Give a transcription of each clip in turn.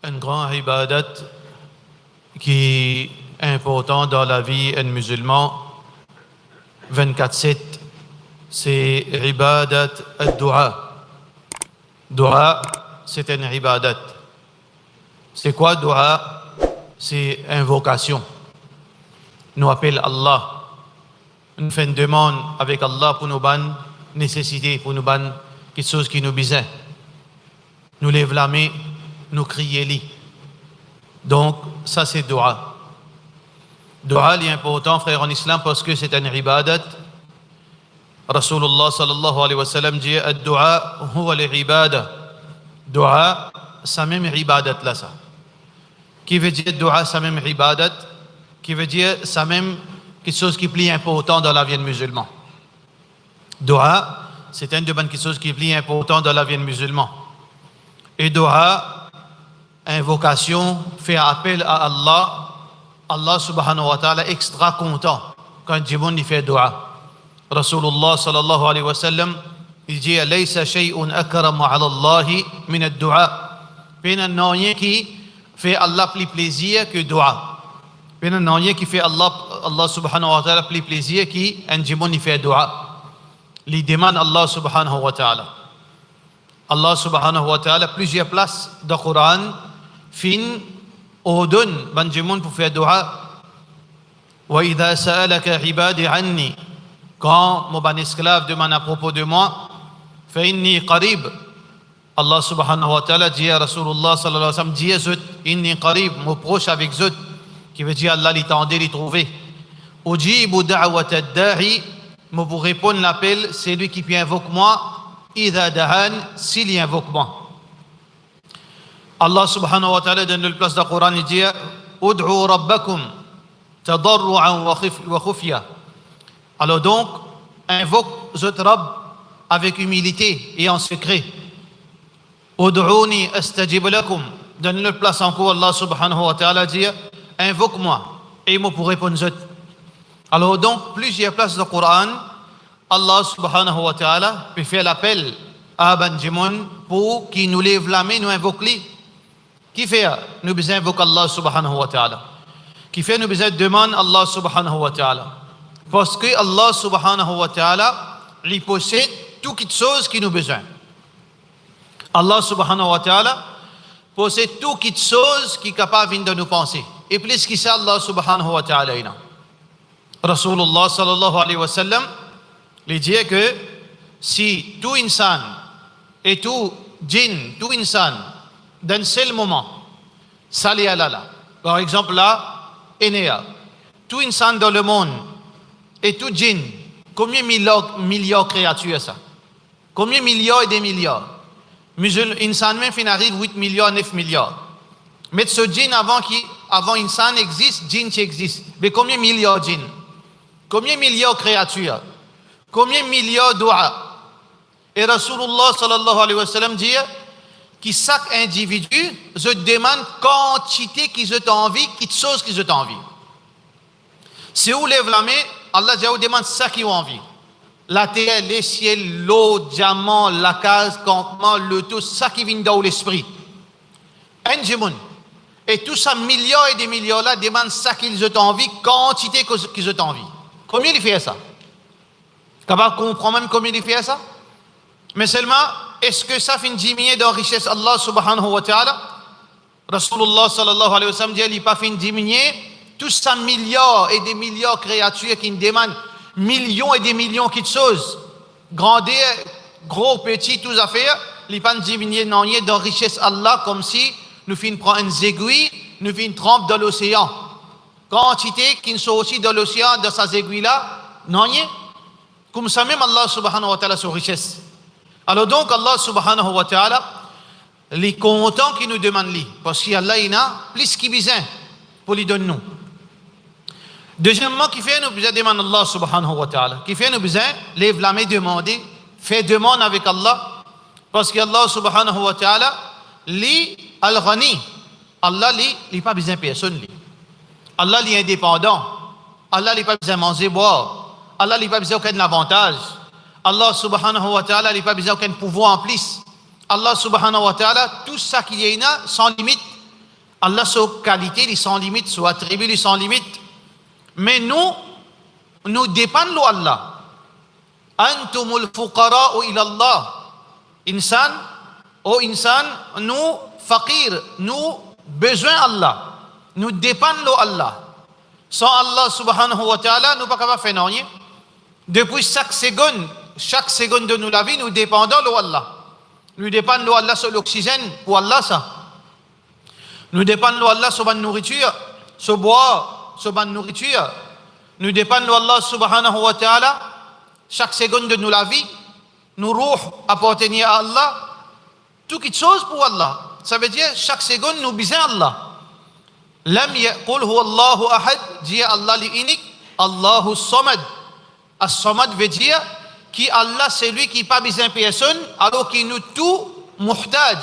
Un grand ibadat qui est important dans la vie d'un musulman 24/7, c'est ibadat al-dua. Dua, c'est un ibadat. C'est quoi dua? C'est invocation. Nous appelle Allah. Nous faisons une demande avec Allah pour nos bonnes nécessités, pour nos bonnes quelque chose qui nous besoin. Nous lève la main, nous crier li. Donc, ça c'est dua. Dua est important, frère en islam, parce que c'est un ibadat. Rasulullah sallallahu alayhi wa sallam dit ad-dua huwa al-ibada. Dua, ça même ibadat là ça. Qui veut dire dua, ça même ibadat, qui veut dire ça même quelque chose qui est plus important dans la vie musulman. Dua, c'est une de bonnes choses qui est plus important dans la vie musulman. Et dua, invocation, fait appel à Allah. Allah subhanahu wa ta'ala extra content quand Djiboun fait dua. Rasulullah sallallahu alayhi wa sallam, il dit laysa shay'un akramu ala Allahi min ad-dua. Il n'y a rien qui fait Allah plus plaisir que dua. Il n'y a rien qui fait Allah subhanahu wa ta'ala plus plaisir qui un Djiboun fait dua. Il demande Allah subhanahu wa ta'ala. Allah subhanahu wa ta'ala plusieurs places dans le Coran fin ordonne ban Djiboun pour faire dua. Wa idha sa'alaka ibadi anni, quand mon esclave demande à propos de moi, fa inni qarib. Allah subhanahu wa ta'ala dit à Rasulullah sallallahu alayhi wa sallam, dit à zut, inni qarib, me proche avec zut, qui veut dire Allah l'étendait, les trouver. Ujibu da'wat ad-da'i, me pour répondre l'appel, c'est lui qui invoque moi, idha da'an, s'il y invoque moi. Allah subhanahu wa ta'ala donne le place dans le Coran, il dit, ud'u rabbakum, tadarru'an wa khufya. Alors donc, invoque votre Rabb avec humilité et en secret. Ud'uni astajib lakum. Donne le place encore, Allah subhanahu wa ta'ala dit, invoque-moi et moi pour répondre. Alors donc, plusieurs places dans le Coran, Allah subhanahu wa ta'ala peut faire l'appel à Ban Djiboun pour qu'il nous lève la main, nous invoque lui. Qui fait? Nous besoin invoquer Allah subhanahu wa ta'ala. Qui fait? Nous besoin demander Allah subhanahu wa ta'ala. Parce que Allah subhanahu wa ta'ala, il possède toute chose qui nous besoin. Allah subhanahu wa ta'ala possède toute chose qui est capable de nous penser. Et plus que ça, Allah subhanahu wa ta'ala est là. Rasulullah sallallahu alayhi wa sallam, il dit que si tout insan et tout djinn, tout insan, d'un seul moment, sali alala, par exemple là, Enea, tout insan dans le monde et tout djinn, combien milliards de créatures ça? Combien milliards et des milliards? Insan même fin arrive 8 milliards, 9 milliards. Mais ce djinn avant insan existe, djinn qui existe. Mais combien de milliards de djinn? Combien de milliards de créatures? Combien de milliards de doigts? Et Rasulullah sallallahu alayhi wa sallam dit que chaque individu se demande quantité qu'ils ont envie, quelle chose qu'ils ont envie. Si vous lèvez la main, Allah vous demande ça qu'ils ont envie. La terre, les ciels, l'eau, diamant, la case, campement, le tout, ça qui vient dans l'esprit. Un Djiboun. Et tout ça, milliards et des milliards là, demandent ça qu'ils ont envie, quantité qu'ils ont envie. Combien il fait ça? Capable de comprendre même combien il fait ça? Mais seulement, est-ce que ça fait diminuer dans la richesse Allah subhanahu wa ta'ala? Rasulullah sallallahu alayhi wa sallam dit, il n'a pas fait diminuer tous ces milliards et des milliards de créatures qui demandent millions et des millions de choses. Grandeur, gros, petit, tout affaires, il n'a pas diminué dans la richesse Allah comme si nous finissons prendre une aiguille, nous finissons tremper dans l'océan. Quantité qui sont aussi dans l'océan, dans ces aiguilles-là, non rien. Comme ça même Allah subhanahu wa ta'ala sur richesse. Alors donc Allah subhanahu wa ta'ala, les contents qui nous demandent lui, parce qu'Allah il a plus qu'il besoin pour lui donner nous. Deuxièmement, qui fait nous besoin demander Allah subhanahu wa ta'ala, qui fait nous besoin lève la main demander, fait demande avec Allah, parce qu'Allah subhanahu wa ta'ala, lui al-ghani, Allah lui, il pas besoin de personne lui. Allah lui est indépendant. Allah lui pas besoin de manger, boire. Allah n'a pas besoin d'aucun avantage. Allah subhanahu wa ta'ala n'a pas besoin d'aucun pouvoir en plus. Allah subhanahu wa ta'ala, tout ça qu'il y a sans limite, Allah sa qualité, il sans limite, son attribut, il sans limite. Mais nous dépendons d'Allah. Antumul fuqara'u ila Allah. Insan, nous, faqir, nous, besoin Allah. Nous dépendons d'Allah. Sans Allah subhanahu wa ta'ala, nous ne pouvons pas faire rien. Depuis chaque seconde de nous la vie, nous dépendons d'Allah. Nous dépendons d'Allah sur l'oxygène, pour Allah ça. Nous dépendons d'Allah sur la nourriture, sur boire, sur la nourriture. Nous dépendons d'Allah subhanahu wa ta'ala. Chaque seconde de nous la vie, nous ruh appartenir à Allah. Toute chose pour Allah. Ça veut dire chaque seconde nous besoin Allah. Lam yaqul huwa Allahu ahad, dit Allah l'unique, Allahu samad. As-samad veut dire qui Allah c'est lui qui pas besoin de personne, alors qu'il nous tout muhtaj.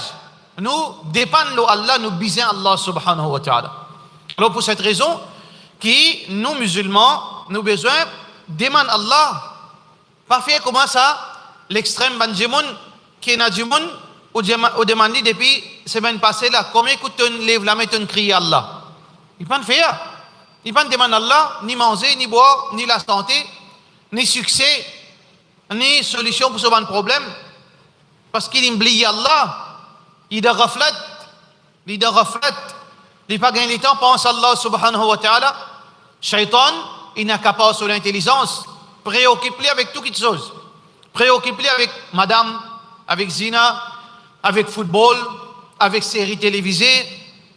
Nous dépendons d'Allah, nous besoin Allah subhanahu wa ta'ala. Alors pour cette raison, qui nous musulmans, nous besoin demander Allah. Pas faire comment ça, l'extrême banjimoun, qui est nadjimoun, ou demandé depuis semaine passée là, combien coûte une lève la mettre une crie Allah? Il ne peut pas faire. Il ne peut pas demander Allah, ni manger, ni boire, ni la santé, ni succès, ni solution pour ce problème. Parce qu'il oublie Allah. Il est ghaflat. Il n'est pas gagné le temps, pense Allah subhanahu wa ta'ala. Shaitan, il n'a qu'à pas sur l'intelligence. Préoccupe-lui avec toutes choses. Préoccupe-lui avec madame, avec zina, avec football, avec séries télévisées,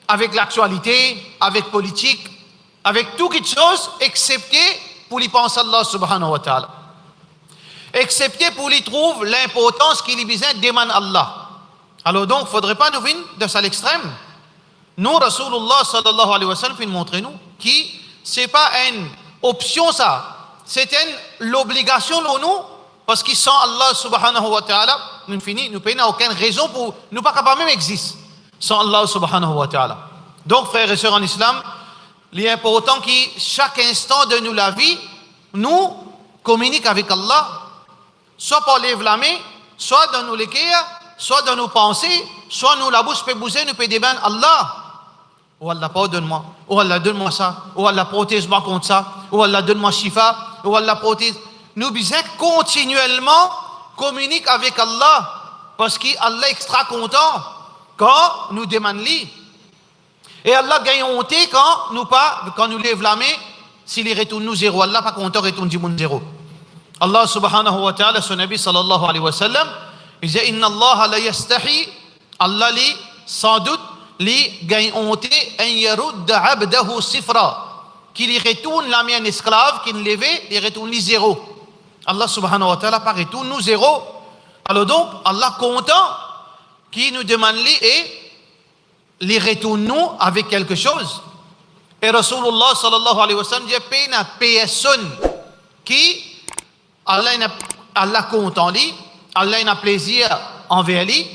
avec l'actualité, avec politique, avec toutes choses, excepté pour lui penser Allah subhanahu wa ta'ala. Excepté pour lui trouver l'importance qu'il y a besoin de demander Allah. Alors donc, il ne faudrait pas nous venir de ça à l'extrême. Nous, Rasulullah sallallahu alayhi wa sallam, il montre nous que ce n'est pas une option ça. C'est l'obligation pour nous, parce qu'ils sont Allah subhanahu wa ta'ala, nous n'avons aucune raison pour nous pas capables même exister sans Allah subhanahu wa ta'ala. Donc, frères et sœurs en islam, il est important que chaque instant de nous la vie, nous communiquons avec Allah, soit par les mains, soit dans nos l'équerre, soit dans nos pensées, soit nous la bouche peut bouger, nous peut demander Allah. Oh Allah, pardonne-moi. Oh Allah, donne-moi ça. Oh Allah, protège-moi contre ça. Oh Allah, donne-moi shifa. Oh Allah, protège. Nous besoin continuellement communiquer avec Allah. Parce qu'Allah est extra content quand nous demandons lui. Et Allah gagne honte quand nous lève la main, s'il retourne nous zéro. Allah pas content, retourne du monde zéro. Allah subhanahu wa ta'ala, son Nabi sallallahu alayhi wa sallam, il dit Inna Allah la yastahi. Allah li, sans doute, li gagne honte en yarudda abdahu sifra, qu'il retourne la main esclave qui ne levait, il retourne li zéro. Allah subhanahu wa ta'ala pas retourne nous zéro. Alors donc Allah content qui nous demande li et les retourne nous avec quelque chose. Et Rasulullah sallallahu alayhi wa sallam dit pena personne qui Allah content li, Allah a plaisir envers lui,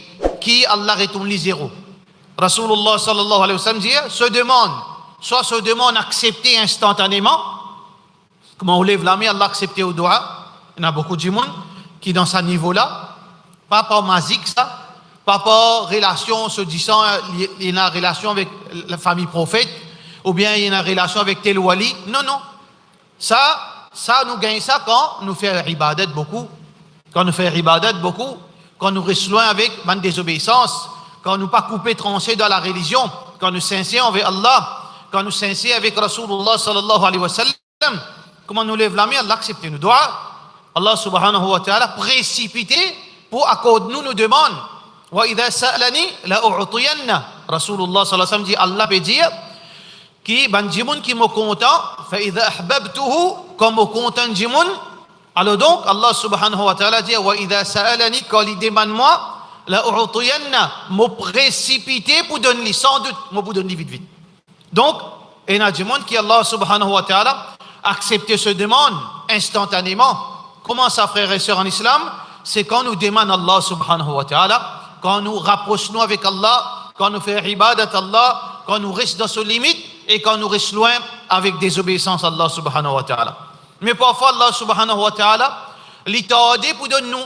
qui Allah retourne li zéro. Rasulullah sallallahu alayhi wa sallam dit se demande accepter instantanément, comment on lève la main, Allah accepte au doigt. Il y a beaucoup de monde qui dans ce niveau-là, pas par magique ça, pas par relation se disant il y a une relation avec la famille prophète, ou bien il y a une relation avec tel wali. Non. Ça nous gagne ça quand nous faisons ibadat beaucoup. Quand nous faisons ibadat beaucoup, quand nous restons loin avec une désobéissance, quand nous pas coupés, tranchés dans la religion, quand nous sincères avec Allah, quand nous sincères avec Rasulullah sallallahu alayhi wa sallam, comment nous lève la main, Allah accepte nos doigts. Allah subhanahu wa ta'ala précipité pour accorder nous demandes. Wa idha sa'alani la u'tiyanna. Rasulullah sallallahu alayhi wa sallam dit Allah peut dire qui ban jimun qui me content fa idha ahbabtuhu comme me content jimun. Alors donc Allah subhanahu wa ta'ala dit wa idha sa'alani quand il demande moi la u'tiyanna, me précipité pour donner sans doute, me pour donner vite. Donc il y a du monde qui Allah subhanahu wa ta'ala accepte ce demande instantanément. Comment ça, frères et sœurs en islam? C'est quand nous demandons Allah subhanahu wa ta'ala, quand nous rapprochons avec Allah, quand nous faisons ibadat Allah, quand nous restons dans ses limites et quand nous restons loin avec désobéissance à Allah subhanahu wa ta'ala. Mais parfois Allah subhanahu wa ta'ala l'itade pour donner nous.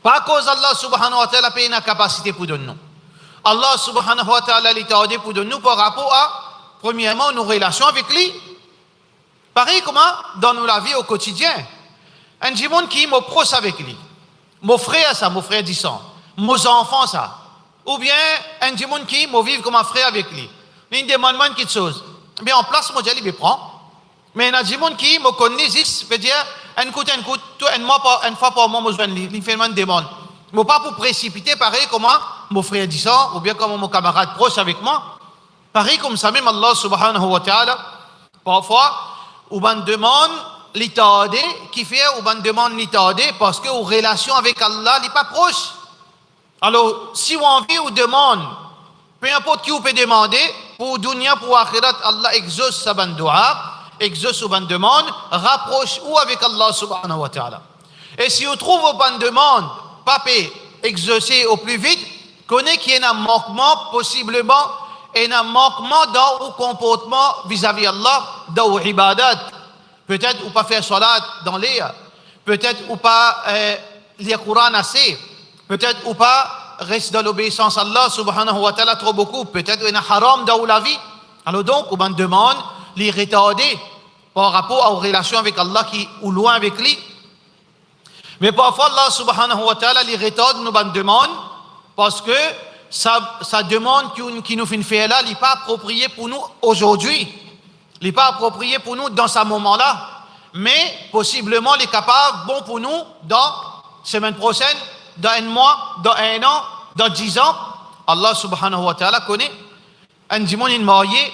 Pas à cause Allah subhanahu wa ta'ala paye une capacité pour donner nous. Allah subhanahu wa ta'ala l'itardé pour de nous par rapport à, premièrement, nos relations avec lui. Pareil comment dans la vie au quotidien. Un monde qui est proche avec lui. Mon frère ça, mon frère dit ça. Mes enfants ça. Ou bien un monde qui vit comme un frère avec lui. Il demande quelque chose. Bien en place, moi je prends. Mais un monde qui me connaît, veut dire, un coup, une fois par mois, je lui fais une demande. Mais pas pour précipiter, pareil comment mon frère dit ça, ou bien comme mon camarade proche avec moi. Pareil comme ça, même Allah subhanahu wa ta'ala, parfois, ou ben demande l'itardé, qui fait, ou ben demande l'itardé, parce que aux relations avec Allah, il n'est pas proche. Alors, si on envie ou demande, peu importe qui vous peut demander, pour dunya, pour akhirat, Allah exauce sa ban dua, exauce ou ban demande, rapproche ou avec Allah subhanahu wa ta'ala. Et si vous trouvez ban demande, pas exaucer au plus vite, connaît qu'il y a un manquement, possiblement, et un manquement dans le comportement vis-à-vis Allah, dans l'ibadat. Peut-être ou pas faire salat dans l'air, peut-être ou pas lire Coran assez, peut-être ou pas rester dans l'obéissance à Allah subhanahu wa ta'ala trop beaucoup, peut-être il y a un haram dans la vie. Alors donc, on demande les retarder par rapport aux relations avec Allah qui ou loin avec lui. Mais parfois Allah subhanahu wa ta'ala les retarde nous demande parce que sa demande qui nous fait faire là n'est pas appropriée pour nous aujourd'hui. Il n'est pas approprié pour nous dans ce moment-là. Mais possiblement il est capable, bon pour nous dans la semaine prochaine, dans un mois, dans un an, dans 10 ans. Allah subhanahu wa ta'ala connaît. Un dimanche il marié,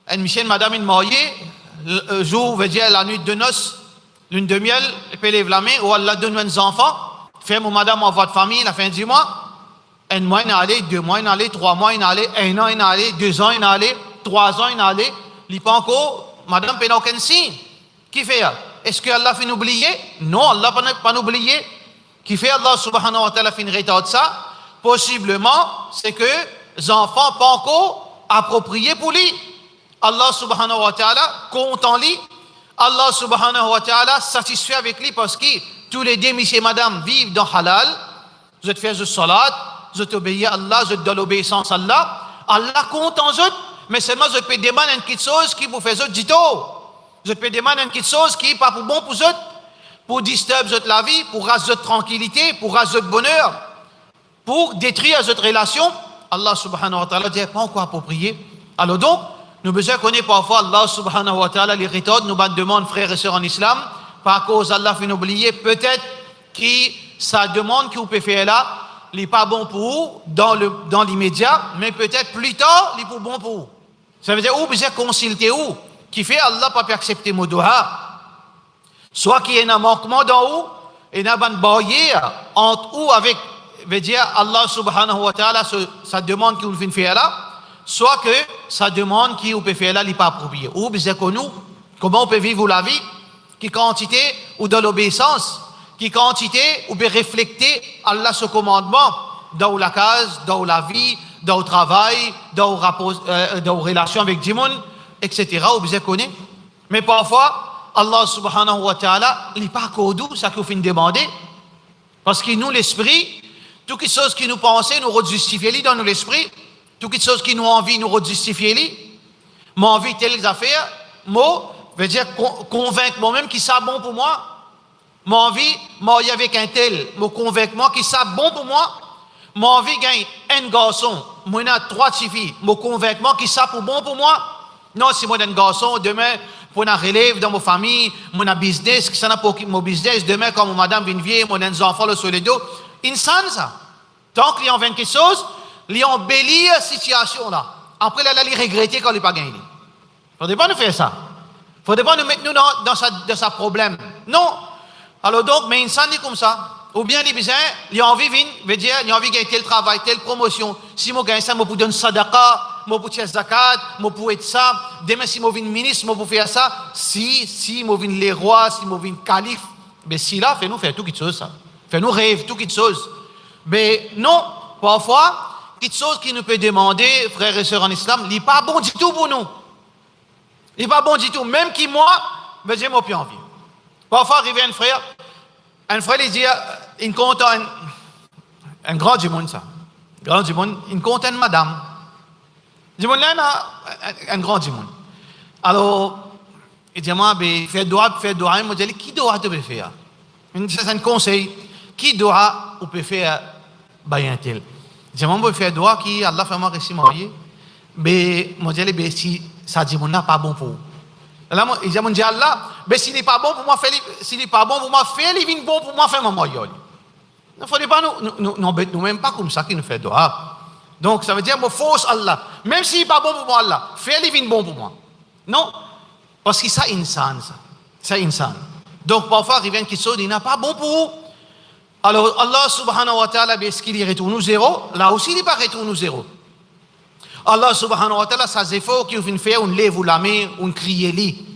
un monsieur, madame il marié, le jour, veut dire la nuit de noces, lune de miel, il peut lever la main, ou Allah donne uns enfants, fait mon madame en voie de famille, la fin du mois, un mois il est allé, 2 mois il est allé, 3 mois il est allé, 1 an il est allé, 2 ans il est allé, 3 ans il est allé, il n'est pas encore, madame n'a aucun signe. Qui fait? Est-ce que Allah fait nous oublier? Non, Allah n'a pas nous oublier. Qui fait Allah subhanahu wa ta'ala fait une rétade ça? Possiblement, c'est que les enfants pas encore appropriés pour lui. Allah subhanahu wa ta'ala compte en lui. Allah subhanahu wa ta'ala satisfait avec lui parce que tous les deux, monsieur et madame, vivent dans halal. Vous êtes fait de salat, vous êtes obéi à Allah, vous êtes dans l'obéissance à Allah. Allah compte en eux, mais seulement vous pouvez demander une petite chose qui vous fait du tout. Vous pouvez demander une petite chose qui n'est pas pour bon pour eux, pour disturber la vie, pour raser votre tranquillité, pour raser votre bonheur, pour détruire votre relation. Allah subhanahu wa ta'ala dit pas encore approprié. Alors donc, nous besoin connaître parfois Allah subhanahu wa ta'ala les méthodes, nous demandons frères et sœurs en islam, par cause Allah fait nous oublier peut-être que sa demande que vous pouvez faire là, n'est pas bon pour vous dans l'immédiat, mais peut-être plus tard, il est bon pour vous. Ça veut dire, où vous êtes consulté où, qui fait Allah pas peut accepter mon doha. Soit qu'il y ait un manquement dans où, et une barrière entre où avec, veut dire Allah subhanahu wa ta'ala, sa demande qu'il vous fait là, soit que sa demande qui vous peut faire là n'est pas appropriée. Ou vous êtes connu, comment on peut vivre la vie, qui quantité ou dans l'obéissance, qui quantité ou peut refléter Allah ce commandement dans la case, dans la vie, dans le travail, dans la relation avec Dieu, etc. Ou vous êtes connu. Mais parfois, Allah subhanahu wa ta'ala, il n'est pas accordé, ça qu'il faut demander. Parce que nous, l'esprit, toutes les choses qui nous pensent, nous rejustifier dans nous l'esprit. Toutes les choses qui nous envie, nous rejustifier. Moi, envie telles affaires, moi, veut dire convaincre moi-même qui ça bon pour moi. Moi, envie, moi, avec un tel, me convaincre moi qui ça bon pour moi. Moi, envie gagner un garçon, moi, j'ai 3 filles, me convaincre moi qui ça pour bon pour moi. Non, si moi, j'ai un garçon, demain, pour une relève dans ma famille, mon business, qui ça n'a pas mon business, demain, quand mon madame vient vieille, mon enfant, le sur les dos. Insane, ça. Tant qu'il y a quelque chose, il embellit la situation là. Après, là, il regretter quand il n'a pas gagné. Il ne faudrait pas nous faire ça. Il ne faudrait pas nous mettre dans sa problème. Non. Alors donc, mais insane comme ça. Ou bien, il a envie de dire, il a envie de gagner tel travail, telle promotion. Si je gagne ça, je peux donner sadaqa, je peux faire zakat, je peux être ça. Demain, si je viens ministre, je peux faire ça. Si je viens les rois, si je viens calife. Mais si là, fais-nous faire tout quelque chose, ça. Fais-nous rêver tout quelque chose. Mais non, parfois, quelque chose qui nous peut demander, frères et sœurs en islam, il n'est pas bon du tout pour nous. Il n'est pas bon du tout. Même qui, moi, j'ai mon plus envie. Parfois, arrive un frère, il dit, il compte un grand du monde, ça. Grand du monde, une containe madame. Du monde là, un grand du monde. Alors, il dit, moi, fais doigt, il m'a dit, qui doit te faire? C'est un conseil. Qui doit ou peut faire bayantel? Je m'en faire doigt qui Allah fait moi récit marié. Mais moi je dis si ça dit mon n'a pas bon pour. Là moi il dit Allah, mais s'il n'est pas bon pour moi faire s'il n'est pas bon pour moi faire il vient bon pour moi faire mon mariage. Il ne faut pas nous même pas comme ça qui nous fait doigt. Donc ça veut dire moi force Allah. Même s'il n'est pas bon pour moi Allah, faire il vient bon pour moi. Non, parce que ça insan ça. C'est insan. Donc parfois il vient qui dit il n'a pas bon pour vous. Alors Allah subhanahu wa ta'ala, est-ce qu'il y retourne zéro? Là aussi, il n'est pas retourne zéro. Allah subhanahu wa ta'ala, ça c'est faux qu'il fait, on lève la main, on crie lui,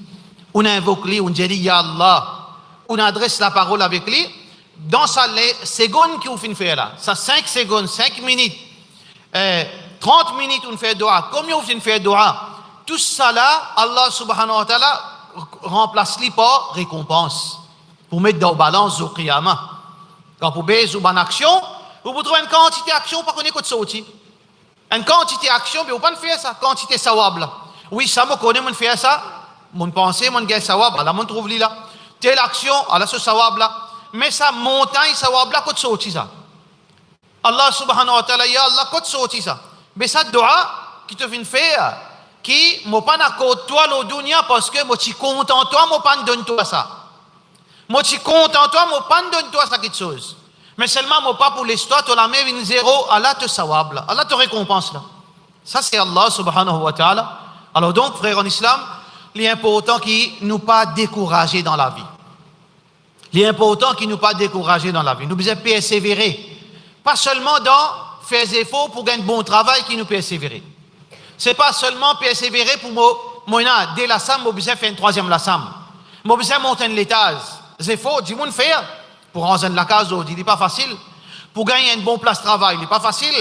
on invoque lui, on dit Ya Allah, on adresse la parole avec lui. Dans sa seconde qu'il fait là, ça 5 secondes, 5 minutes, 30 minutes, on fait dua. Combien on fait dua? Tout ça là, Allah subhanahu wa ta'ala remplace lui par récompense. Pour mettre dans la balance au qiyamah. Quand vous baisez une action, vous trouvez une quantité d'action, pas qu'on écoute ça aussi. Une quantité d'action, mais vous ne pouvez pas faire ça, quantité sawab là. Oui, ça me connaît, mon faire ça, mon pensée, mon gain sawab, là, mon trouve là. Telle action, là, ce sawab là. Mais ça, montagne sawab là, côté ça aussi ça. Allah subhanahu wa ta'ala, ya Allah, côté ça aussi ça. Mais ça, dua, qui te fait faire, qui, moi, pas n'accorde toi, le dunya, parce que moi, tu es content, toi, moi, pas donne toi ça. Moi, je suis content, toi, moi, pas donne toi ça quelque chose. Mais seulement, moi, pas pour l'histoire, tu la mets une zéro, Allah te sawab là. Allah te récompense là. Ça, c'est Allah subhanahu wa ta'ala. Alors donc, frères en islam, il est important qu'il ne nous pas décourager dans la vie. Il est important qu'il ne nous pas décourager dans la vie. Nous devons persévérer. Pas seulement dans faire des efforts pour gagner un bon travail qui nous persévérer. Ce n'est pas seulement persévérer pour moi, dès la SAM, nous devons faire une troisième la SAM. Nous devons monter l'étage. C'est faux, dis moi faire. Pour rentrer dans la case, il n'est pas facile. Pour gagner une bonne place de travail, il n'est pas facile.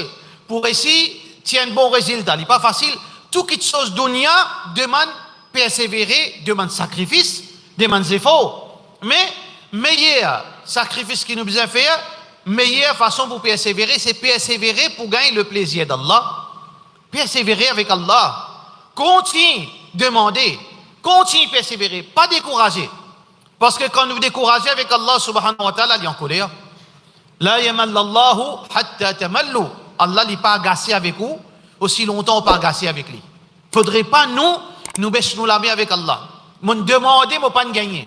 Pour réussir, tiens un bon résultat, il n'est pas facile. Tout ce chose dunya demande persévérer, demande sacrifice, demande efforts. Mais meilleur sacrifice qu'il nous besoin faire, meilleure façon pour persévérer, c'est persévérer pour gagner le plaisir d'Allah. Persévérer avec Allah. Continue demander, continue persévérer, pas décourager. Parce que quand nous décourageons avec Allah subhanahu wa ta'ala, il est en colère. La yamallallahu hatta tamallu. Allah n'est pas agacé avec vous, aussi longtemps pas agacé avec lui. Il ne faudrait pas nous baisser la main avec Allah. Mon demander, mon pas gagner.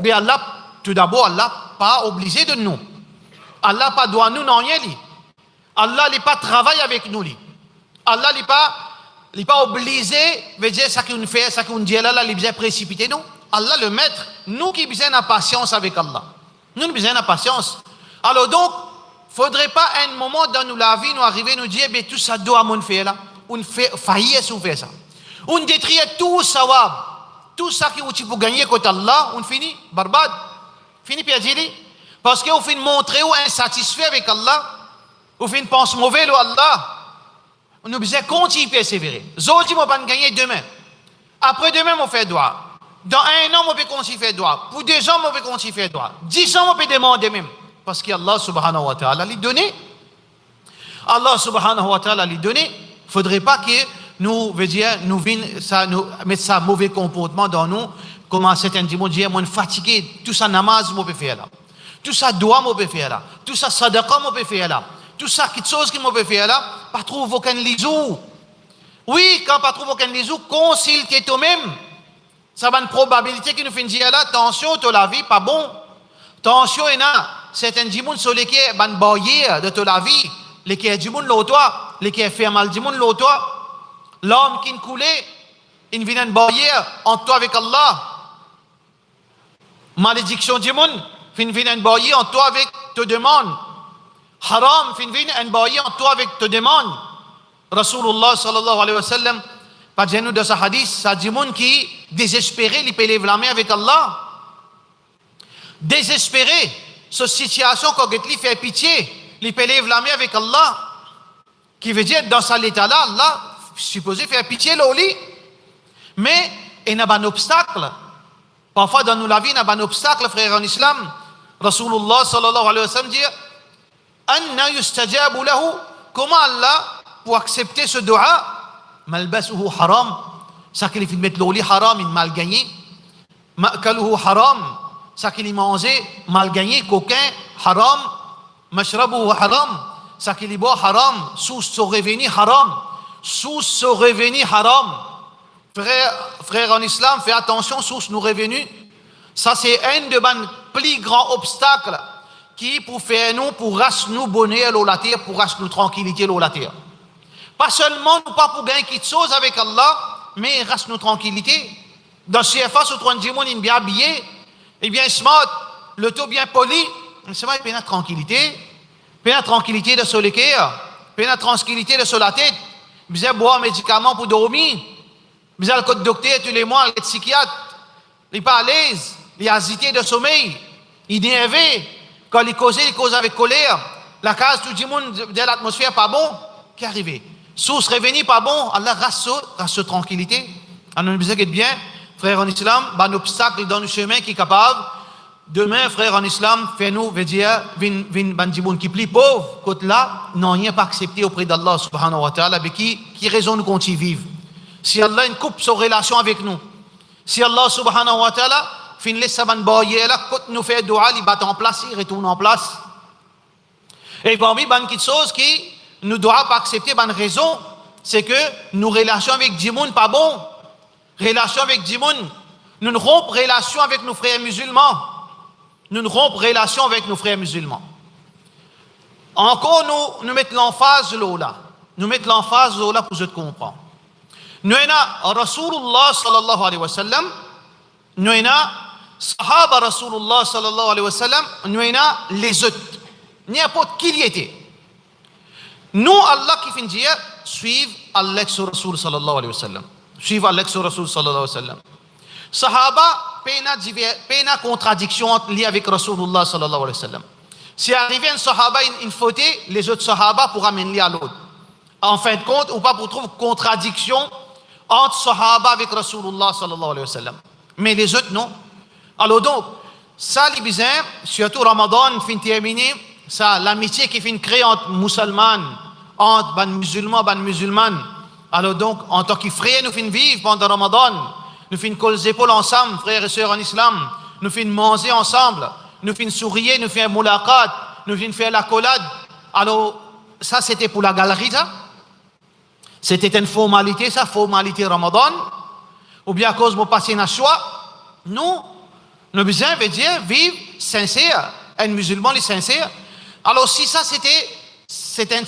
Mais Allah, tout d'abord, Allah pas obligé de nous. Allah pas doit nous non rien. Allah n'est pas travailler avec nous. Allah n'est pas obligé, veut dire ça qu'on fait, ça qu'on dit là, il est bien précipité nous. Allah le maître, nous qui besoin de patience avec Allah. Nous avons besoin de patience. Alors donc, il ne faudrait pas un moment dans la vie nous arriver nous dire, tout ça doit mon faire là. On fait faillir si on fait ça. On détruit tout sawab. Tout ça qui est pour gagner côté Allah, on finit barbade. Fini perdu. Parce qu'on finit montrer ou insatisfait avec Allah. On finit penser mauvais à Allah. On a besoin de continuer à persévérer. Zodi, on va gagner demain. Après demain, on fait droit. Dans 1 an, on peut continuer à faire droit. Pour 2 ans, on peut continuer à faire droit. 10 ans, on peut demander même. Parce qu'Allah subhanahu wa ta'ala lui donné. Allah subhanahu wa ta'ala lui donné. Il ne faudrait pas que nous, mettre ça mauvais comportement dans nous. Comment certains disent, moi, fatigué. Tout ça, namaz, on peut faire là. Tout ça, doigt, on peut faire là. Tout ça, sadaqa, on peut faire là. Tout ça, quelque chose qu'on peut faire là. Pas trouver aucun lisou. Oui, quand pas trouver aucun lisou, consulte toi-même. Ça va une probabilité qui nous fait dire là, attention, de la vie, pas bon. Attention, il y a certains gens sur lesquels ban barrière de la vie, lesquels du monde l'autre, lesquels fait mal du monde l'autre. L'homme qui coulait, il vient une barrière entre toi avec Allah. Malédiction du monde, il vient une barrière entre toi avec te demande. Haram, il vient une barrière entre toi avec te demande. Rasulullah sallallahu alayhi wa sallam, pas de nous de ce hadith, ça dit monde qui désespéré, il peut lever la main avec Allah. Désespéré, cette situation quand il fait pitié, il peut lever la main avec Allah. Qui veut dire, dans cet état-là, Allah supposé faire pitié là. Mais il y a un obstacle. Parfois dans la vie, il y a un obstacle, frère en islam. Rasulullah sallallahu alayhi wa sallam dit, Anna yustajabu lahu comment Allah, pour accepter ce dua, malbasuhu haram, ça qu'il fait mettre l'oli haram, il mal gagné, ma'kaluhu haram, ça qu'il mangé, mal gagné, coquin, haram, mashrabuhu haram, ça qu'il boit haram, sous son revenu haram, sous son revenu haram. Frère en islam, fais attention sous nos revenus. Ça c'est un de mes plus grands obstacles qui pour faire nous, pour racheter nous bonheur la terre, pour racheter nous tranquillité la terre. Pas seulement nous pas pour gagner quelque chose avec Allah, mais racheter nous tranquillité. Dans ce CFA, sur 30 jours, il est bien habillé, il est bien smart, le tout bien poli. C'est vrai, il y a tranquillité. Il y a tranquillité de sur le cœur, il y a tranquillité de sur la tête. Il y a boire médicaments pour dormir. Il y a le code docteur tous les mois, le psychiatre. Il n'est pas à l'aise, il a agité de sommeil, il est énervé. Quand il cause avec colère. La case, tout le monde, de l'atmosphère pas bon, qui est arrivé. Source revenu pas bon, Allah rassure tranquillité. Alors, nous disons que bien, frère en islam, un obstacle dans le chemin qui est capable. Demain, frère en islam, fais-nous, veut dire, vin bandimoun qui plie pauvre, côté là, n'ont rien pas accepté auprès d'Allah subhanahu wa ta'ala, mais qui raison nous continue vivre. Si Allah une coupe sa relation avec nous, si Allah subhanahu wa ta'ala fin laisse sa banboyer là, quand nous fait dua, il bat en place, il retourne en place. Et parmi les choses qui nous doit pas accepter, bonne raison, c'est que nos relations avec Djimoun pas bon. Relation avec Djimoun, nous ne rompons relation avec nos frères musulmans. Nous ne rompons relation avec nos frères musulmans. Encore nous mettons l'emphase là. Nous mettons l'emphase là pour que je te comprends. Nous avons Rasulullah sallallahu alayhi wa sallam, nous avons Sahaba Rasulullah sallallahu alayhi wa sallam, nous avons les autres. N'importe qui y était. Nous, Allah qui fait dire, suivre Allah sur Rasul sallallahu alayhi wa sallam. Suivre Allah sur Rasul sallallahu alayhi wa sallam. Sahaba, pas de contradiction liée avec Rasulullah sallallahu alayhi wa sallam. Si arrivé un Sahaba, une faute, les autres Sahaba pour amener à l'autre. En fin de compte, ou pas pour trouver contradiction entre Sahaba avec Rasulullah sallallahu alayhi wa sallam. Mais les autres, non. Alors donc, ça, les bizarres, surtout Ramadan, fin terminé, ça, l'amitié qui fait créer entre musulmans, entre ban musulmans, ban musulmanes. Alors donc, en tant que frères, nous finissons vivre pendant Ramadan. Nous finissons coller les épaules ensemble, frères et sœurs en islam. Nous finissons manger ensemble. Nous finissons sourire, nous finissons moulaqat. Nous finissons faire la collade. Alors, ça, c'était pour la galerie, ça. C'était une formalité, ça, formalité Ramadan. Ou bien à cause de mon passé na choix. Non. Nous besoin veut dire vivre sincère. Un musulman est sincère. Alors, si ça, c'était une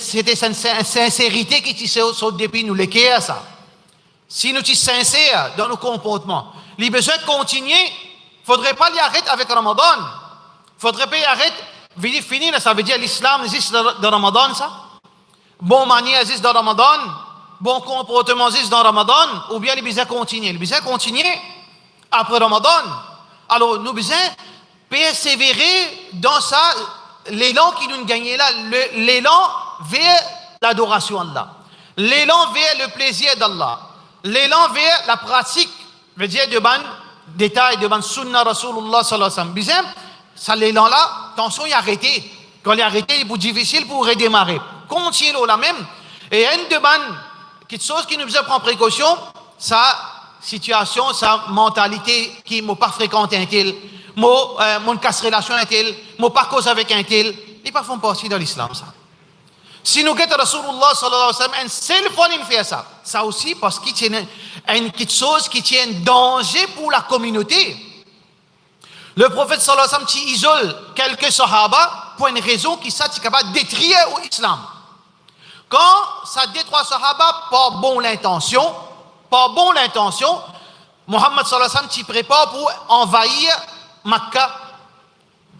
sincérité qui saute depuis nous, l'équerre, ça. Si nous sommes sincères dans nos comportements, les besoins de continuer, il ne faudrait pas les arrêter avec Ramadan. Il ne faudrait pas y arrêter, finir, ça veut dire l'islam existe dans Ramadan, ça. Bon manière existe dans Ramadan, bon comportement existe dans Ramadan, ou bien les besoins continuer. Les besoins continuer après Ramadan. Alors, nous besoin persévérer dans ça, l'élan qui nous gagne là, l'élan vers l'adoration d'Allah, l'élan vers le plaisir d'Allah, l'élan vers la pratique, veut dire de ban détail, de ban sunna Rasulullah sallallahu alayhi wa sallam. Ça, l'élan là, attention, il a arrêté. Quand il a arrêté, il est plus difficile pour redémarrer. Continuez la même. Et une de ban, quelque chose qui nous besoin prendre précaution, sa situation, sa mentalité qui m'a pas fréquenté un tel, mon casse relation un tel, mon pas cause avec un tel, ils pas font partie de l'islam, ça. Si nous guettons Rasulullah sallallahu alayhi wa sallam, une seule fois il fait ça. Ça aussi parce qu'il tient une quelque chose qui tient un danger pour la communauté. Le prophète sallallahu alayhi wa sallam isole quelques sahaba pour une raison qui ça est capable de détruire l'islam. Quand ça détruit sahaba par bonne intention, Mohammed sallallahu alayhi wa sallam s'y prépare pour envahir Makkah.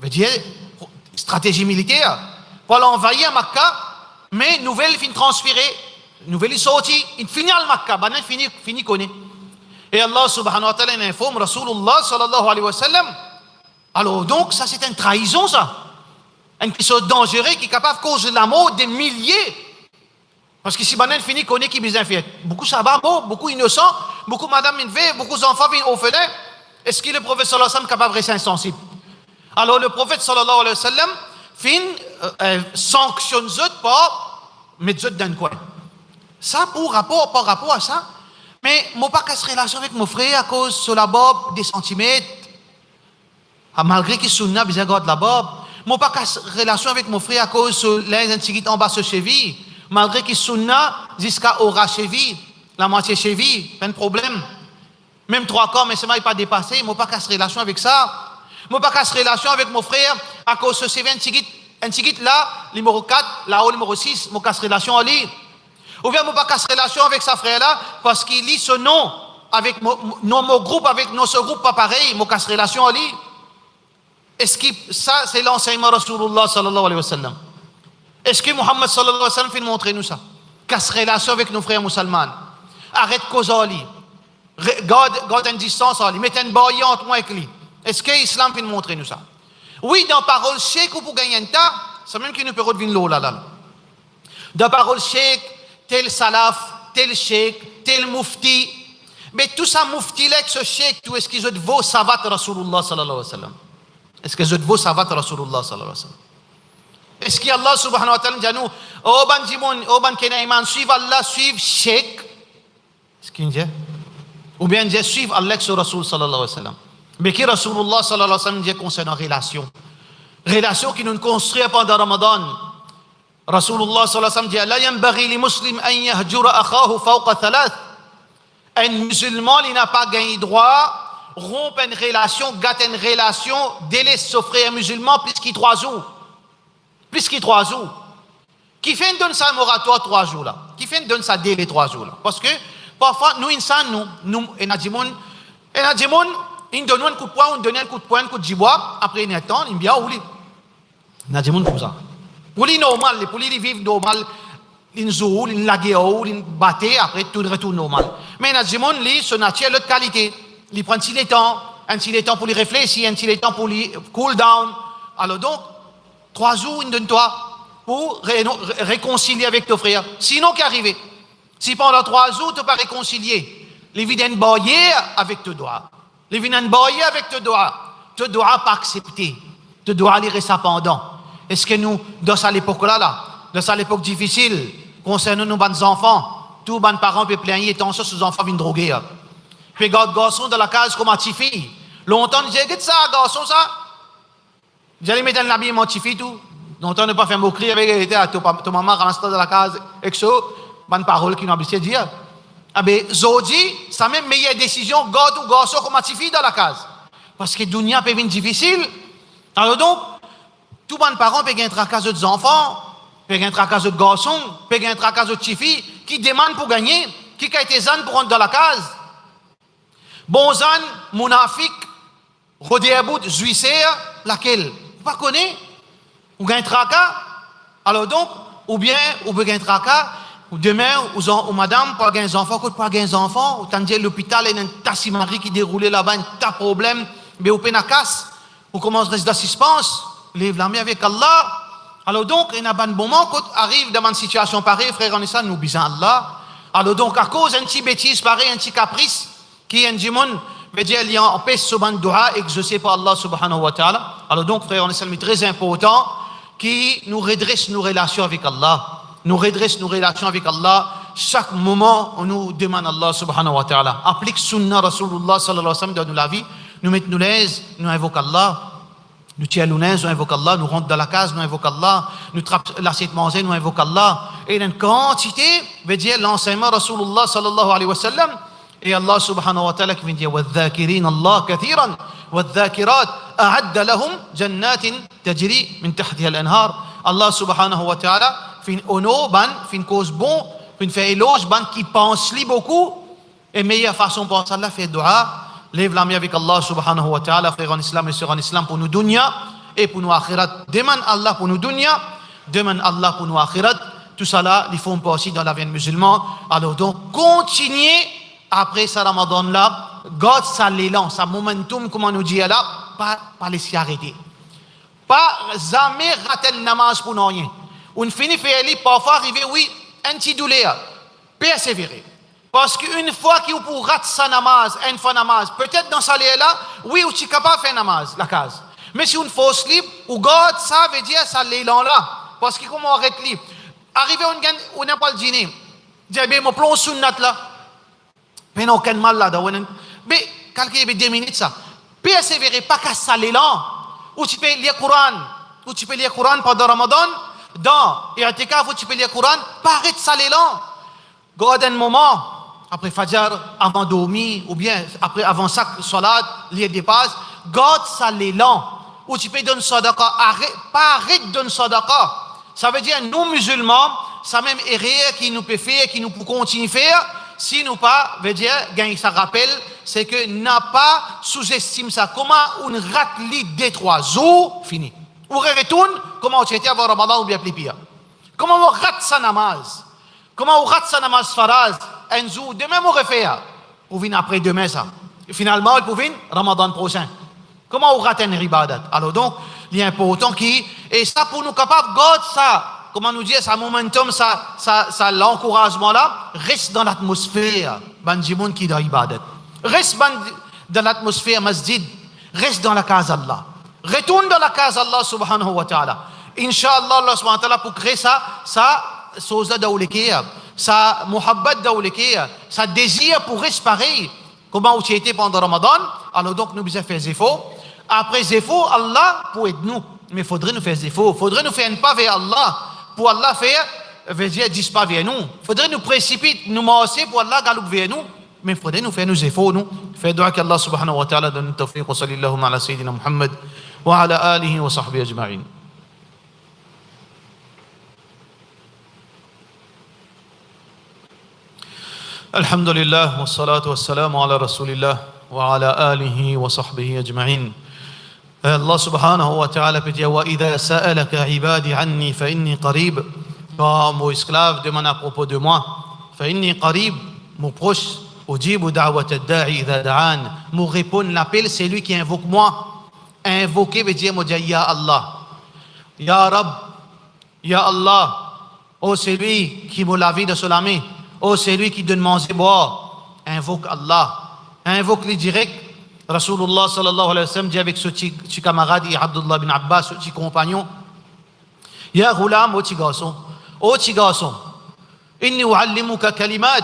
Veut dire stratégie militaire pour l'envahir Makkah. Mais nouvelle fin transférée, nouvelle sortie, il finit al Makkah, maintenant fini connaît. Et Allah subhanahu wa ta'ala informe Rasulullah sallallahu alayhi wa sallam. Alors donc ça c'est une trahison ça. Une chose dangereuse qui est capable de causer la mort des milliers. Parce que si maintenant fini connaît qui bien fait. Beaucoup sahabas morts, beaucoup innocents, beaucoup madame une beaucoup d'enfants orphelins. Est-ce que le prophète sallallahu alayhi wa sallam est capable de rester insensible? Alors le prophète sallallahu alayhi wa sallam sanctionne par mettre dans le coin. Ça, pour rapport, par rapport à ça, mais moi pas qu'à se relation avec mon frère à cause de la bob des centimètres. Malgré qu'il sunna bien garde la bob. Moi pas qu'à se relation avec mon frère à cause de les intiquites en bas de cheville. Malgré qu'il sunna jusqu'à aura cheville, la moitié cheville, pas de problème. Même 3 quarts, mais ça m'a pas dépassé. Moi pas qu'à se relation avec ça. Moi pas qu'à se relation avec mon frère à cause de ces intiquites là, numéro 4, là-haut numéro 6, moi qu'à se relation à lui. Ou bien, moi, pas qu'à se relation avec sa frère-là, parce qu'il lit ce nom, avec mon groupe, avec notre groupe, pas pareil, moi, qu'à se relation à lui. Est-ce que ça, c'est l'enseignement de Rasulullah sallallahu alayhi wa sallam? Est-ce que Muhammad sallallahu alayhi wa sallam fait montrer nous ça? Qu'à se relation avec nos frères musulmans. Arrête cause à lui. Garde une distance à lui. Mettez une barrière entre moi et lui. Est-ce que l'islam fait montrer nous ça? Oui, dans parole cheikh ou pour gagner un tas, c'est même qui nous peut redevenir l'eau là. Dans parole cheikh, tel salaf, tel cheikh, tel mufti. Mais tout ça, mufti, là, ce cheikh, tout est-ce qu'ils ont vaut savat Rasulullah sallallahu alayhi wa sallam? Est-ce qu'ils ont vaut savat Rasulullah sallallahu alayhi wa sallam? Est-ce qu'Allah subhanahu wa ta'ala dit nous, oh ban jimoun, oh ban kena iman, suive Allah, suive cheikh? Est-ce qu'il dit? Ou bien dit suive Allah sur Rasul sallallahu alayhi wa sallam? Mais qui Rasulullah sallallahu alayhi wa sallam dit concernant relation? Relation qui nous construit pendant Ramadan. Rasulullah sallallahu alayhi wa sallam dit la yanbaghi li muslim an yahjura akhahu fawqa thalath. Un musulman il n'a pas gagné droit rompre une relation, gâter une relation, délaisse son frère musulman plus qu'il 3 jours. Plus qu'il 3 jours. Qui fait donne ça moratoire 3 jours là? Qui fait donne ça délai 3 jours là? Parce que parfois nous insan nous enadimoun il donne un coup de poing, on donne un coup de poing, un coup de jibois, après un temps il bien ouli. Nadimoun comme ça. Pour les normal, pour les vivre normal, ils jouent, ils laguent, ils battent, après tout retourne normal. Mais Nadimoun, lui, son nature, l'autre qualité. Il prend un petit temps pour les réfléchir, un petit temps pour les cool down. Alors donc, 3 jours, il donne toi pour réconcilier avec ton frère. Sinon, qu'est arrivé? Si pendant 3 jours, tu n'as pas réconcilié, les vides boyer avec tes doigts. Les vides boyer avec tes doigts. Tu dois pas accepter. Tu dois aller rester pendant. Est-ce que nous, dans cette époque-là, dans cette époque difficile, concernant nos enfants, tous les parents peuvent plaindre, et tant ça, ces enfants viennent droguer. Puis, garçon dans la case comme un petit fille. Longtemps, ils disaient, qu'est-ce que ça, garçon, ça? J'allais mettre un habit, mon petit fille, tout. Longtemps, ne pas faire moquerie avec ta maman ramasse dans la case, et que ça, bonne parole qui nous habitué à dire. Ah ben, Zodi, ça même meilleure décision, garde ou garçon comme un petit fille dans la case. Parce que Dunia peut venir difficile. Alors donc, tous les parents peuvent gagner un tracas de enfants, peuvent gagner un tracas de garçons, peuvent gagner un tracas de petites filles qui demandent pour gagner, qui a été zan pour rentrer dans la case. Bon zan, mounafik, rodéabout, juisséa, laquelle? Vous ne connaissez pas? Ou gagne un tracas? Alors donc, ou bien, ou peut gagner un tracas, ou demain, ou madame, pas gagner des enfants, ou pas gagner des enfants, ou tandis l'hôpital, il y a un tassimari qui déroulait là-bas, un tas de problèmes, mais ou peine à casse, ou commence à rester de suspense. Lève la main avec Allah. Alors donc, il y a un bon moment quand arrive dans une situation pareille, frère, on est ça, nous bisons Allah. Alors donc, à cause d'un petit bêtise pareil, un petit caprice, qui est un démon, veut dire, il y a un paix sur un dua exaucé par Allah subhanahu wa ta'ala. Alors donc, frère, on est ça, très important, qui nous redresse nos relations avec Allah. Nous redresse nos relations avec Allah. Chaque moment, on nous demande Allah subhanahu wa ta'ala. Applique sunna Rasulullah sallallahu alayhi wa sallam dans la vie. Nous mettons nous l'aise, nous invoquons Allah. Nous tirons l'ounaise, nous invoquons Allah. Nous rentrons dans la case, nous invoquons Allah. Nous trappons l'assiette manger, nous invoquons Allah. Et une quantité, veut dire l'enseignement Rasulullah sallallahu alayhi wa sallam. Et Allah subhanahu wa ta'ala qui vient dire وَالذَّاكِرِينَ اللَّهَ كَثِيرًا وَالذَّاكِرَاتِ أَعَدَّ لَهُمْ جَنَّاتٍ تَجْرِي مِنْ تَحْتِهَا الْأَنْهَارِ. Allah subhanahu wa ta'ala fait une honor, fait une cause bon, fait une fait éloge, qui pense li beaucoup. Et meilleure façon pour ça, fait dua. Lève la main avec Allah subhanahu wa ta'ala, frère en islam et sœur en islam pour nous dunya et pour nous akhirat. Demande Allah pour nous dunya, demande Allah pour nous akhirat. Tout ça là, ils font pas aussi dans la vie musulmane. Alors donc, continuez après ce Ramadan là, garde ça l'élan, ça momentum, comme on nous dit là, pas laisser arrêter. Pas jamais rater le namaz pour nous rien. On finit faire aller, parfois arriver, oui, un petit douleur, persévérer. Parce qu'une fois qu'il pour rater sa namaz, une fois namaz, peut-être dans ça là, oui, ou tu es capable de faire namaz, la case. Mais si on fausse libre, ou garde ça veut dire ça l'élan là. Parce que comment on arrête libre? Arrivé, on n'a pas le dîner. Dis, ben, mon plan sunnat là. Mais non, aucun mal là. Mais, calculez 2 minutes ça. Persévérer, pas qu'à saler là. Ou tu peux lire Coran. Ou tu peux lire Coran pendant Ramadan. Dans I'tikaf, ou tu peux lire Coran. Pas arrêter de saler là. Garde un moment. Après Fajr, avant dormir. Ou bien, après, avant ça, salat, lire des passes. Garde saler là. Ou tu peux donner sadaqa. Pas arrête de donner sadaqa. Ça veut dire, nous musulmans, ça même erreur qui nous peut faire, qui nous peut continuer à faire, si nous pas, veut dire, ça rappelle, c'est que n'a pas sous-estime ça. Comment on rate l'idée 3 jours, fini. Ou retourne, comment on était avant Ramadan ou bien plus pire. Comment on rate sa namaz. Comment on rate sa namaz faraz, un jour, demain on refait. Ou vient après demain ça. Et finalement, il peut venir Ramadan prochain. Comment on rate un ribadat? Alors donc, il est important et ça pour nous capables, God, ça, comment nous dire, ça momentum, ça l'encouragement là, reste dans l'atmosphère, bandimoun qui dans ibadat. Reste dans l'atmosphère masjid, reste dans la case Allah. Retourne dans la case Allah subhanahu wa ta'ala. Inch'Allah, Allah subhanahu wa ta'ala pour créer ça soza daoulikia, ça muhabbat daoulikia, ça désir pour rester pareil. Comment tu étais pendant Ramadan? Alors donc, nous devons faire des efforts. Après les efforts, Allah pour aider nous. Mais il faudrait nous faire des efforts. Il faudrait nous faire un pas vers Allah. Pour Allah faire, veut dire 10 pas vers nous. Il faudrait nous précipiter, nous masser pour Allah galoper vers nous. Mais il faudrait nous faire nos efforts, nous. Faire dua qu'Allah subhanahu wa ta'ala donne le tawfiq wa sallallahu ala sayyidina Muhammad wa ala alihi wa sahbihi ajma'in. Alhamdulillah wa salatu wa salam ala rasulillah wa ala alihi wa sahbihi ajma'in. Allah subhanahu wa ta'ala peut dire وَإِذَا سَأَلَكَ عِبَادِ عَنِّي فَإِنِّي قَرِيبٌ. Quand mon esclave demande à propos de moi, فَإِنِّي قَرِيبٌ, mon proche, أُجِيبُ دَعْوَةَ الدَّاعِ إِذَا دَعَانِ, mon répondre l'appel, c'est lui qui invoque moi. Invoquer veut dire, moi dire, Ya Allah, Ya Rab, Ya Allah, oh c'est lui qui me la vie de la main, oh c'est lui qui donne manger boire. Invoque Allah, invoque les directs. Rasulullah sallallahu alayhi wa sallam dit avec ce petit camarade, Abdullah bin Abbas, ce petit compagnon, Ya ghulam, oh petit garçon, inni u'allimuka kalimat,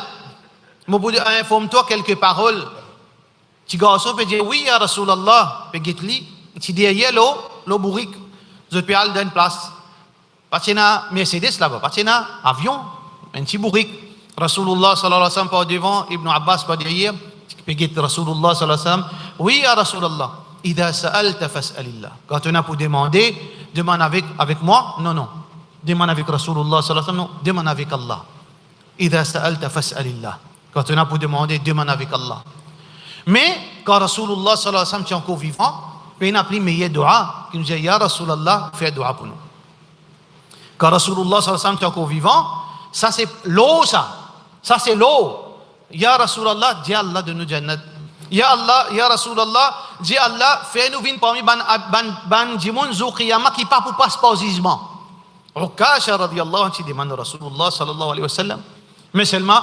informe-toi quelques paroles. Petit garçon peut dire, oui, ya Rasulallah, peut dire, tu dis, l'eau bourrique, je peux aller dans une place. Pas de Mercedes là-bas, pas de avion, un petit bourrique. Rasulullah sallallahu alayhi wa sallam par devant, Ibn Abbas par derrière. Rasulullah sallallahu alayhi wa sallam, oui ya Rasulallah, idha sa'alta fas'alillah. Quand on a pour demander, demande avec moi, non. Demande avec Rasulullah sallallahu alayhi wa sallam, non, demande avec Allah. Idha sa'alta fas'alillah. Quand on a pour demander, demande avec Allah. Mais quand Rasulullah sallallahu alayhi wa sallam est encore vivant, il a pris meilleur dua, qui nous dit, ya Rasulallah, fais dua pour nous. Quand Rasulullah sallallahu alayhi wa sallam est encore vivant, ça c'est l'eau, ça c'est l'eau. Ya Rasulallah, dis Allah de nous jannat. Ya Allah, Ya Rasulallah, dis Allah, fais-nous venir parmi ban jimoun zou qiyamah qui pas pour passe pas au jugement. Ukasha radiyallahu anhu demande Rasulullah sallallahu alayhi wa sallam. Mais seulement,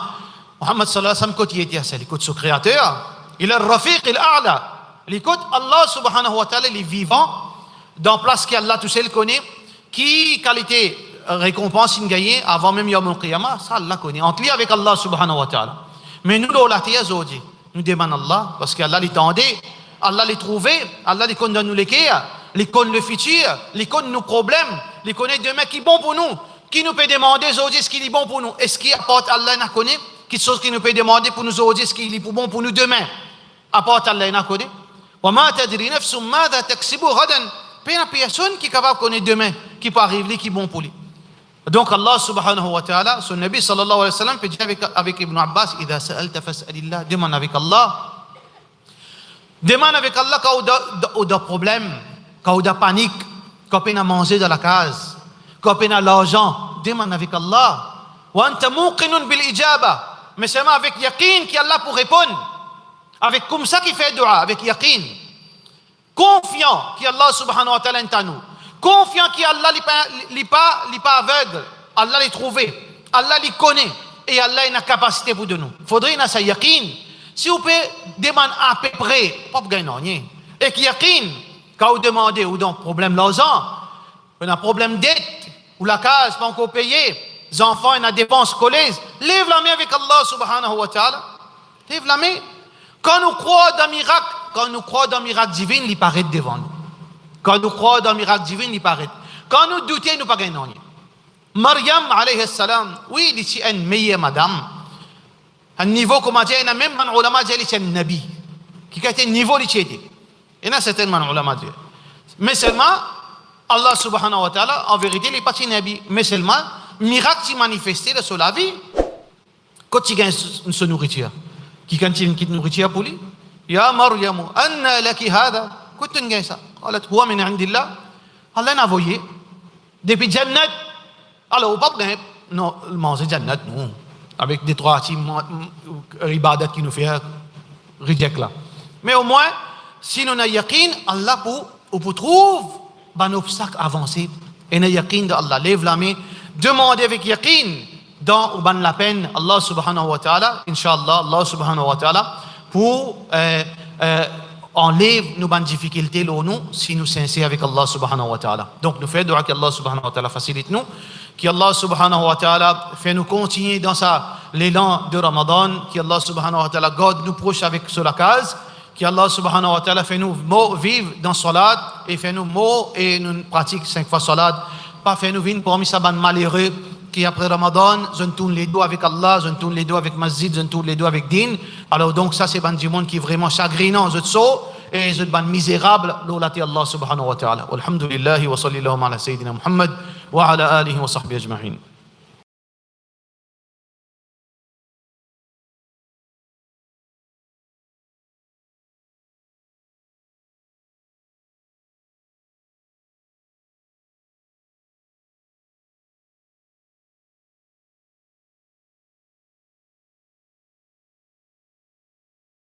Muhammad sallallahu alayhi wa sallam, quand il était à ça, il écoute son créateur, il est le rafiq, il est a'la. Il écoute Allah subhanahu wa ta'ala, il est vivant, dans place qu'Allah tout seul connaît, qui qualité récompense il gagne avant même Yawm al-Qiyamah, ça Allah connaît. Entre lui avec Allah subhanahu wa ta'ala. Mais nous, nous demandons Allah, parce qu'Allah l'étendait, Allah les trouvait, Allah les connaît nous les cas, les connaît le futur, les connaît nos problèmes, les connaît demain qui est bon pour nous. Qui nous peut demander aujourd'hui ce qui est bon pour nous? Est-ce qu'il apporte Allah n'a connaît? Quelque chose qui nous peut demander pour nous aujourd'hui ce qui est bon pour nous demain? Apporte Allah n'a connaît? Wa ma tadri nafsun madha taksibu ghadan. Personne qui est capable de connaître demain, qui peut arriver, qui est bon pour lui. Donc Allah subhanahu wa ta'ala, son Nabi sallallahu alayhi wa sallam peut dire avec Ibn Abbas, idha sa'alta fas'alillah, demande avec Allah. Demande avec Allah quand on a problème, quand on a panique, quand on a mangé dans la case, quand on a l'argent, demande avec Allah. Wa anta muqinun bil ijaba, mais seulement avec yaqin qui Allah pour répondre. Avec comme ça qui fait dua, avec yaqin. Confiant qui Allah subhanahu wa ta'ala est à nous. Confiant qu'Allah n'est pas aveugle, Allah les trouve, Allah les connaît et Allah a une capacité pour de nous. Il faudrait une sa yaqin. Si vous pouvez demander à peu près, pas pour gagner rien. Et que yaqin, quand vous demandez ou donc problème l'argent, on a problème dette, ou la case pas encore payée, enfants et la dépense collée, lève la main avec Allah subhanahu wa ta'ala. Lève la main. Quand nous croyons dans le miracle divin, il paraît devant nous. Quand nous croyons dans le miracle divin, il paraît. Quand nous doutons, nous ne pas gagnons. Maryam, alayhi salam, oui, il est une meilleure madame. Un niveau, comme on dit, il y a même un ulama qui est un nabi. Qui a été un niveau, il y a certainement un ulama. Mais seulement, Allah subhanahu wa ta'ala, en vérité, il n'est pas un nabi. Mais seulement, miracle qui manifesté sur la vie, quand il gagne une nourriture, qui gagne une nourriture pour lui, Ya Maryam, anna laki hada, quand tu gagnes ça, Allah huwa min indillah, Allah n'a envoyé depuis Jannat. Alors, on ne peut pas manger Jannat, non, avec des trois ibadat qui nous fait reject là. Mais au moins, si nous avons yaqin, Allah pour trouver un obstacle avancé. Et nous avons yaqin d'Allah. Lève la main, demandez avec yaqin dans la peine, Allah subhanahu wa ta'ala, Inch'Allah, Allah subhanahu wa ta'ala, pour enlève nos difficultés, nous, si nous sommes sincères avec Allah subhanahu wa ta'ala. Donc, nous faisons que Allah subhanahu wa ta'ala facilite nous, qu'Allah subhanahu wa ta'ala fait nous continuer dans l'élan de Ramadan, qu'Allah subhanahu wa ta'ala garde nous proches avec sur la case, qu'Allah subhanahu wa ta'ala fait nous vivre dans salat et fait nous mots et nous pratiquons 5 fois salat, pas fait nous vivre parmi ces malheureux qui après Ramadan, je tourne les doigts avec Allah, je tourne les doigts avec Masjid, je tourne les doigts avec Din. Alors donc ça c'est du monde qui est vraiment chagrinant, je saut et je ban misérable, l'olati Allah subhanahu wa ta'ala. Alhamdulillah wa sallallahu ala sayyidina Muhammad wa ala alihi wa sahbihi ajma'in.